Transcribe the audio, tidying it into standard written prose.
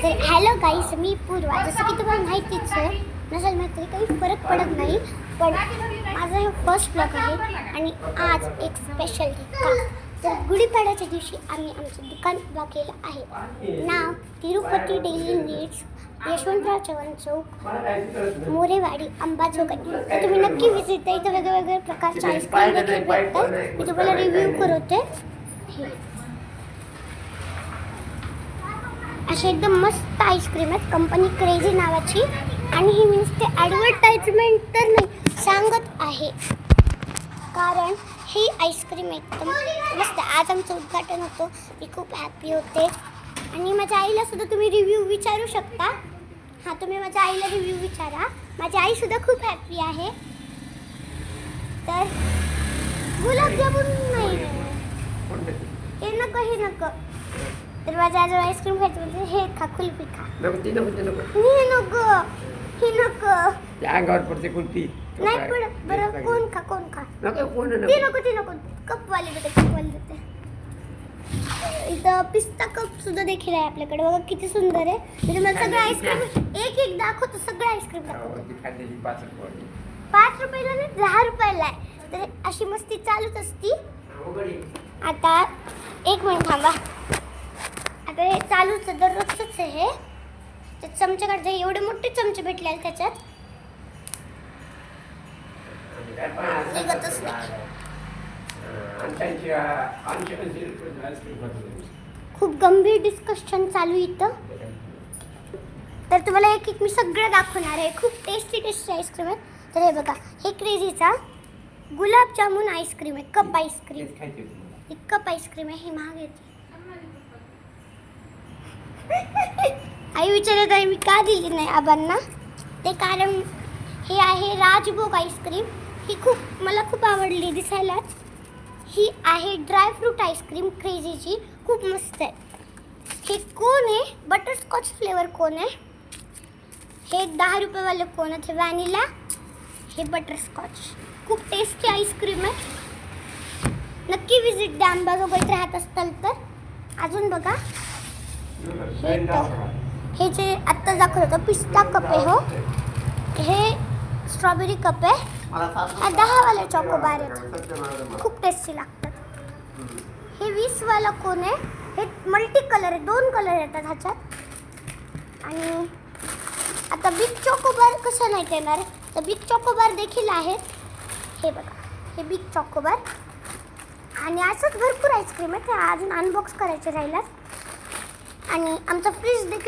तर हॅलो गाईस, मी पूर्वा. जसं की तुम्हाला माहितीच आहे, नसेल माहिती काही फरक पडत नाही, पण माझं हे फर्स्ट ब्लॉग आहे आणि आज एक स्पेशल ठिकाण. तर गुढीपाडव्याच्या दिवशी आम्ही आमचं दुकान उभा केलं आहे. नाव तिरुपती डेली नीड्स, यशवंतराव चव्हाण चौक, मोरेवाडी, अंबाजोगाई. तर तुम्ही नक्की व्हिजिट द्या. इथं वेगवेगळ्या प्रकारचे आईस्क्रीम देखील भेटतात. मी तुम्हाला रिव्ह्यू करवते. असे एकदम मस्त आईस्क्रीम आहेत, कंपनी क्रेझी नावाची. आणि ही मीन्स ते ॲडव्हर्टाइजमेंट तर नाही सांगत आहे, कारण ही आईस्क्रीम एकदम मस्त. आज आमचं उद्घाटन होतं, मी खूप हॅपी होते. आणि माझ्या आईला सुद्धा तुम्ही रिव्ह्यू विचारू शकता. हां, तुम्ही माझ्या आईला रिव्ह्यू विचारा. माझी आईसुद्धा खूप हॅपी आहे. तर गुलाबजामुन नाही, हे नको, हे नको. तर माझ्या आजोबा आईस्क्रीम खायचं म्हणजे हे खा, कुल्फी खा. हे नको, हे नको. अंगावर पडते कुल्फी नाही पडत. बरं कोण खा, कोण खा. ते नको, ते नको. कपवाले देते, कपवाले देते. इथं पिस्ता कप सुद्धा देखील आहे आपल्याकडे. बघा किती सुंदर आहे. म्हणजे मला सगळं आईस्क्रीम एक दाखवतो, सगळं आईस्क्रीम दाखवतो. 5 रुपयाला नाही, 10 रुपयाला आहे. तर अशी मस्ती चालूच असती. आता एक मिनिट थांबा. आता हे चालूच दररोजच आहे. हे ते चमचे काढते, एवढे मोठे चमचे भेटले त्याच्यात. निघतच नाही. खूप गंभीर डिस्कशन चालू इथं. तर तुम्हाला एक एक मी सगळं दाखवणार आहे. खूप टेस्टी आईस्क्रीम आहे. तर हे बघा, हे क्रेझीचा गुलाबजामुन आईस्क्रीम आहे, कप आईस्क्रीम. ही कप आईस्क्रीम आहे, ही महाग येते. आई विचारत आहे मी का दिली नाही आबांना. ते कारण हे आहे राजभोग आईस्क्रीम. ही मला खूप आवडली दिसायलाच. ही आहे ड्रायफ्रूट आईस्क्रीम क्रेझीची, खूप मस्त आहे. हे कोन आहे, बटरस्कॉच फ्लेवर कोन आहे. हे 10 रुपयेवाले कोन आहे, व्हॅनिला, हे बटरस्कॉच. खूप टेस्टी आईस्क्रीम आहे. नक्की विजिट द्या अंबाजोगाईत राहत असताल तर. अजून बघा, हे जे आत्ता दाखवत होतं पिस्ता कप आहे. हो, हे स्ट्रॉबेरी कप आहे. हा 10 वाले चॉकोबार आहेत, खूप टेस्टी लागतात. हे 20 वाला कोन आहे. हे मल्टी कलर आहे, 2 कलर येतात ह्याच्यात. आणि आता बिग चॉकोबार कसं नाही येणार, तर बिग चॉकोबार देखील आहेत. हे बघा, हे बिग चॉकोबार. आणि असंच भरपूर आईस्क्रीम आहे, ते अजून अनबॉक्स करायचे राहिलात. आणि आमचा फ्रीज देखील